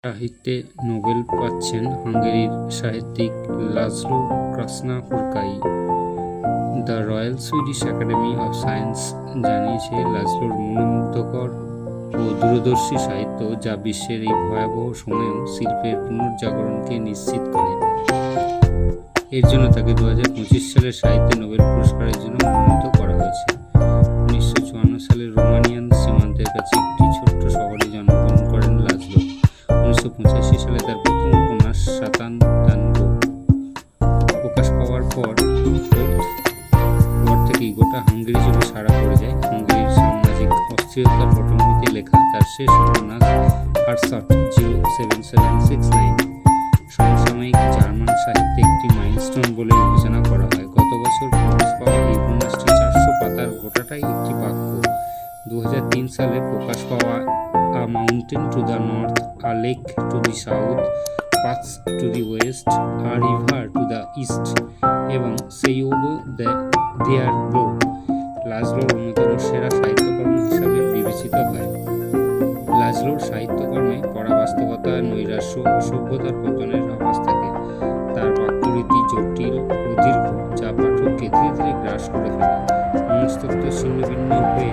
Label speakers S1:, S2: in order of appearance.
S1: সাহিত্যে নোবেল পাচ্ছেন হাঙ্গেরির সাহিত্যিক Laszlo Krasznahorkai. The Royal Swedish Academy of Science জানিয়েছে, লাজলোর মনোমুগ্ধকর ও দূরদর্শী সাহিত্য, যা বিশ্বের এই ভয়াবহ সময়েও শিল্পের পুনর্জাগরণকে নিশ্চিত করে। এর জন্য তাকে 2025 সালের সাহিত্যে নোবেল পুরস্কারের জন্য মনোনীত করা হয়েছে। 1954 সালে রোমানিয়ান সীমান্তের কাছে একটি ছোট্ট শহরে জন্মগ্রহণ করেন লাজলো। 1985 সালে তার প্রথম উপন্যাস সাতান তানগো প্রকাশ পাওয়ার পর থেকেই গোটা হাঙ্গেরি জুড়ে সাড়া পড়ে যায়। হাঙ্গেরির সামাজিক অস্থিরতার পটভূমিতে লেখা তার শেষ উপন্যাস হারসাট 07769 সমসাময়িক জার্মান সাহিত্যে একটি মাইলস্টোন বলে বিবেচনা করা হয়। গত বছর প্রকাশ পাওয়া এই উপন্যাসটি 400 পাতার, গোটাটাই একটি বাক্য। 2003 সালে প্রকাশ পাওয়া আ mountain to the north, a lake to the south, paths to the West, a river to the east এবং সেইওবো দেয়ার ব্লো লাজলোর অন্যতম সেরা সাহিত্যকর্ম হিসাবে বিবেচিত হয়। লাজলোর সাহিত্যকর্মে পরাবাস্তবতা, নৈরাশ্য ও সভ্যতার পতনের আভাস থাকে। তার বাক্যরীতি জটিল ও দীর্ঘ, যা পাঠককে ধীরে ধীরে গ্রাস করে ফেলে। মনস্তত্ত্ব ছিন্নভিন্ন হয়ে